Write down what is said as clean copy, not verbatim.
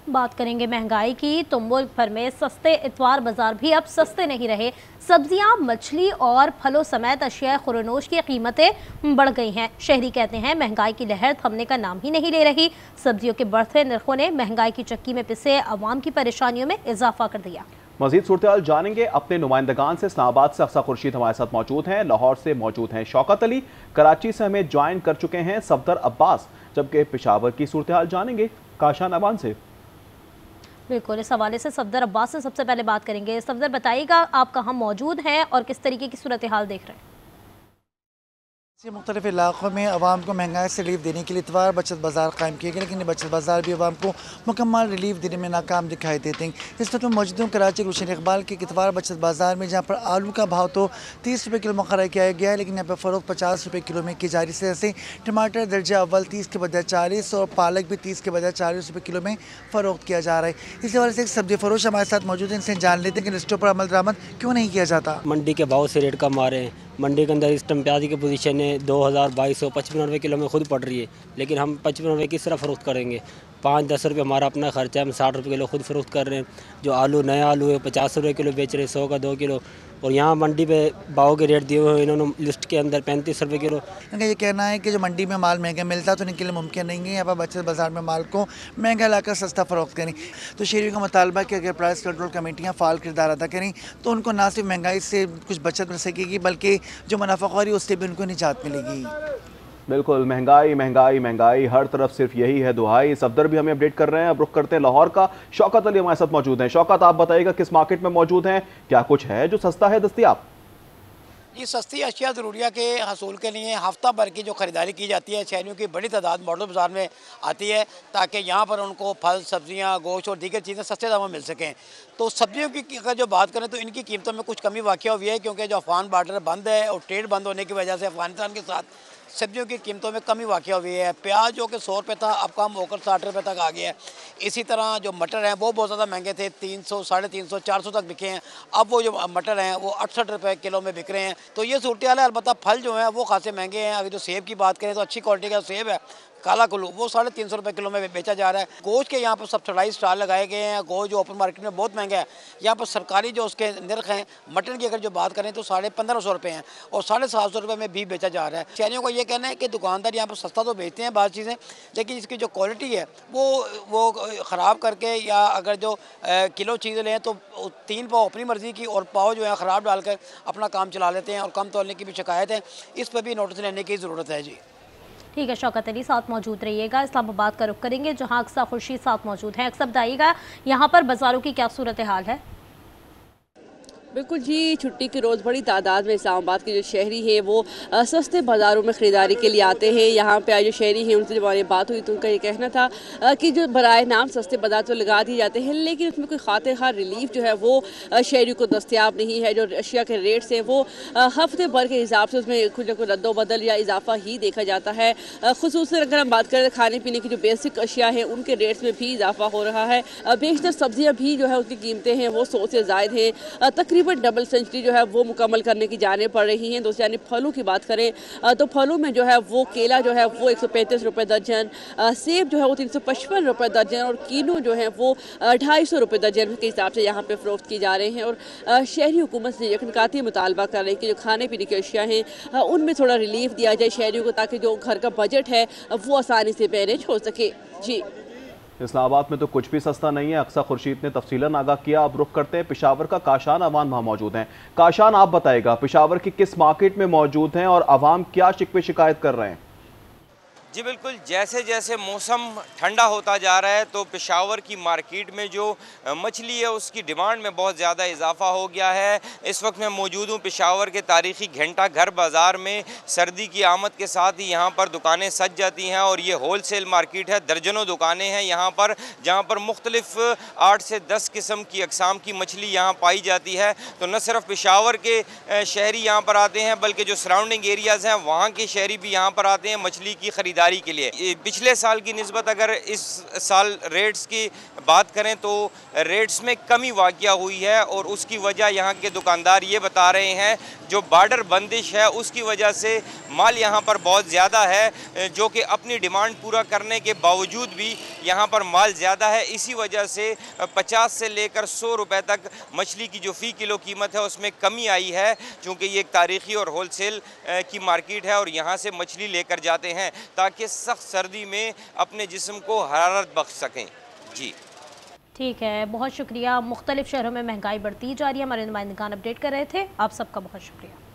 बात करेंगे महंगाई की तो मुल्क भर में सस्ते इतवार बाजार भी अब सस्ते नहीं रहे। सब्जियां, मछली और फलों समेत अशिया खुरनोश की कीमतें बढ़ गई हैं। शहरी कहते हैं महंगाई की लहर थमने का नाम ही नहीं ले रही। सब्जियों के बढ़ते नरखों ने महंगाई की चक्की में पिसे अवाम की परेशानियों में इजाफा कर दिया। मजीद सूरत जानेंगे अपने नुमाइंदगान से। इस्लामाबाद से अक्सा खुर्शीद हमारे साथ मौजूद हैं, लाहौर से मौजूद हैं शौकत अली, कराची से हमें ज्वाइन कर चुके हैं सफदर अब्बास, जबकि पेशावर की सूरत हाल जानेंगे काशान अवान से। बिल्कुल, इस हवाले से सफदर अब्बास से सबसे पहले बात करेंगे। सफदर, बताइएगा आप कहाँ मौजूद हैं और किस तरीके की सूरत हाल देख रहे हैं? मुख्तलिफ इलाकों में आवाम को महंगाई से रिलीफ देने के लिए इतवार बचत बाज़ार कायम किए गए, लेकिन ये बचत बाज़ार भी आवाम को मुकम्मल रिलीफ देने में नाकाम दिखाई देते हैं। इस वक्त मौजूद हूँ कराची गुलशन इकबाल के इतवार बचत बाज़ार में, जहाँ पर आलू का भाव तो 30 रुपये किलो मुकर्रर किया गया है, लेकिन यहाँ पर फ़रोख्त 50 रुपये किलो में की जा रही है। जैसे टमाटर दर्जा अव्वल 30 के बजाय 40 और पालक भी 30 के बजाय 40 रुपये किलो में फ़रोख्त किया जा रहा है। इस हवाले से एक सब्जी फरोश हमारे साथ मौजूद है, इनसे जान लेते हैं कि लिस्टों पर अमल दरामद क्यों नहीं किया जाता। मंडी के भाव से रेट कम आ रहे हैं। मंडी के अंदर इस टाइम प्याज की पोजीशन है 2255 रुपये किलो में खुद पड़ रही है, लेकिन हम 55 रुपये की सिर्फ फ़रोख्त करेंगे। 5-10 रुपये हमारा अपना खर्चा है, हम 60 रुपये किलो खुद फ़रोख्त कर रहे हैं। जो आलू नया आलू है 50 रुपये किलो बेच रहे हैं, 100 का 2 किलो। और यहाँ मंडी पे भाव के रेट दिए हुए हैं इन्होंने लिस्ट के अंदर 35 रुपये किलो। इनका ये कहना है कि जो मंडी में माल महंगा मिलता है तो इनके लिए मुमकिन नहीं है यहाँ पर बचत बाज़ार में माल को महंगा लाकर सस्ता फ़रोख्त करें। तो शहरियों का मुतालबा कि अगर प्राइस कंट्रोल कमेटियाँ फ़ाल किरदार अदा करें तो उनको ना सिर्फ महंगाई से कुछ बचत मिल सकेगी, बल्कि जो मुनाफाखोरी उससे भी उनको निजात मिलेगी। बिल्कुल, महंगाई महंगाई महंगाई, हर तरफ सिर्फ यही है दुहाई। सफदर भी हमें अपडेट कर रहे हैं। अब रुख करते हैं लाहौर का। शौकत अली हमारे साथ मौजूद हैं। शौकत, आप बताइएगा किस मार्केट में मौजूद हैं, क्या कुछ है जो सस्ता है दस्तयाब? ये सस्ती अशिया ज़रूरिया के हसूल के लिए हफ्ता भर की जो ख़रीदारी की जाती है, शहरियों की बड़ी तादाद मॉडल बाज़ार में आती है ताकि यहाँ पर उनको फल, सब्जियाँ, गोश्त और दीगर चीज़ें सस्ते दामों में मिल सकें। तो सब्जियों की अगर जो बात करें तो इनकी कीमतों में कुछ कमी वाक़या हुई है, क्योंकि जो अफगान बार्डर बंद है और ट्रेड बंद होने की वजह से अफगानिस्तान के साथ सब्जियों की कीमतों में कमी वाक़या हुई है। प्याज जो कि 100 रुपये था अब कम होकर 60 रुपये तक आ गया है। इसी तरह जो मटर हैं वो बहुत ज़्यादा महंगे थे, 300, 350, 400 तक बिके हैं। अब वो जो मटर हैं वो 68 रुपये किलो में बिक रहे हैं। तो ये सूरत हाल है। अलबत्ता फल जो हैं वो खासे महंगे हैं। अगर जो सेब की बात करें तो अच्छी क्वालिटी का सेब है काला कुल्लू, वो 350 रुपये किलो में बेचा जा रहा है। गोश्त के यहाँ पर सब्सिडाइज स्टॉल लगाए गए हैं। गोश्त जो ओपन मार्केट में बहुत महंगा है, यहाँ पर सरकारी जो उसके नर्ख हैं मटन की अगर जो बात करें तो 1550 रुपये हैं और 750 रुपये में भी बेचा जा रहा है। शहरियों को ये कहना है कि दुकानदार यहाँ पर सस्ता तो बेचते हैं बाज़ चीज़ें, लेकिन इसकी जो क्वालिटी है वो ख़राब करके, या अगर जो किलो चीज़ें लें तो 3 पाव अपनी मर्ज़ी की और पाव जो है ख़राब डालकर अपना काम चला लेते हैं और कम तोलने की भी शिकायत है। इस पर भी नोटिस लेने की ज़रूरत है। जी ठीक है, शौकत अली साथ मौजूद रहिएगा। इस्लामाबाद का रुख करेंगे जहां अक्सा खुर्शीद साथ मौजूद हैं। अक्सा, बताइएगा यहाँ पर बाज़ारों की क्या सूरत हाल है? बिल्कुल जी, छुट्टी के रोज़ बड़ी तादाद में इस्लामाबाद के जो शहरी हैं वो सस्ते बाज़ारों में ख़रीदारी के लिए आते हैं। यहाँ पे जो शहरी हैं उनसे जब हमारी बात हुई तो उनका ये कहना था कि जो बराए नाम सस्ते बाज़ार तो लगा दिए जाते हैं, लेकिन उसमें कोई खातिर रिलीफ जो है वो शहरी को दस्तियाब नहीं है। जो अशिया के रेट्स हैं वो हफ्ते भर के हिसाब से उसमें कुछ न कुछ रद्दोबदल या इजाफा ही देखा जाता है। खुसूसन अगर हम बात करें खाने पीने की जो बेसिक अशिया है उनके रेट्स में भी इजाफा हो रहा है। बेशतर सब्जियाँ भी जो है उसकी कीमतें हैं वो 100 से ज़ायद हैं। तकरीबन डबल सेंचुरी जो है वो मुकम्मल करने की जाने पड़ रही हैं। दोस्तों, यानी फलों की बात करें तो फलों में जो है वो केला जो है वो 135 रुपये दर्जन, सेब जो है वो 355 रुपये दर्जन और कीनू जो है वो 250 रुपये दर्जन के हिसाब से यहाँ पे फ़रोख्त की जा रहे हैं। और शहरी हुकूमत से यकीनकाती मुतालबा कर रहे हैं कि जो खाने पीने की अशिया हैं उनमें थोड़ा रिलीफ दिया जाए शहरियों को, ताकि जो घर का बजट है वो आसानी से मैनेज हो सके। जी, इस्लामाबाद में तो कुछ भी सस्ता नहीं है। अक्सा खुर्शीद ने तफसीलन आगाह किया। अब रुख करते हैं पेशावर का। काशान अवान वहाँ मौजूद हैं। काशान, आप बताएगा पेशावर की किस मार्केट में मौजूद हैं और अवाम क्या शिकवे शिकायत कर रहे हैं? जी बिल्कुल, जैसे जैसे मौसम ठंडा होता जा रहा है तो पेशावर की मार्केट में जो मछली है उसकी डिमांड में बहुत ज़्यादा इजाफा हो गया है। इस वक्त मैं मौजूद हूँ पेशावर के तारीख़ी घंटा घर बाज़ार में। सर्दी की आमद के साथ ही यहाँ पर दुकानें सज जाती हैं और ये होल सेल मार्केट है। दर्जनों दुकानें हैं यहाँ पर, जहाँ पर मुख्तलिफ 8 से 10 किस्म की अक़साम की मछली यहाँ पाई जाती है। तो न सिर्फ पेशावर के शहरी यहाँ पर आते हैं बल्कि जो सराउंडिंग एरियाज़ हैं वहाँ के शहरी भी यहाँ पर आते हैं मछली की ख़रीदारी ख़रीदारी के लिए। पिछले साल की निस्बत अगर इस साल रेट्स की बात करें तो रेट्स में कमी वाक़या हुई है, और उसकी वजह यहाँ के दुकानदार ये बता रहे हैं जो बॉर्डर बंदिश है उसकी वजह से माल यहाँ पर बहुत ज़्यादा है, जो कि अपनी डिमांड पूरा करने के बावजूद भी यहाँ पर माल ज़्यादा है। इसी वजह से 50 से लेकर 100 रुपए तक मछली की जो फ़ी किलो कीमत है उसमें कमी आई है, क्योंकि ये एक तारीख़ी और होलसेल की मार्केट है और यहाँ से मछली लेकर जाते हैं ताकि सख्त सर्दी में अपने जिस्म को हरारत बख्श सकें। जी ठीक है, बहुत शुक्रिया। मुख्तलिफ शहरों में महंगाई बढ़ती जा रही है, हमारे नुमाइंदगान अपडेट कर रहे थे। आप सबका बहुत शुक्रिया।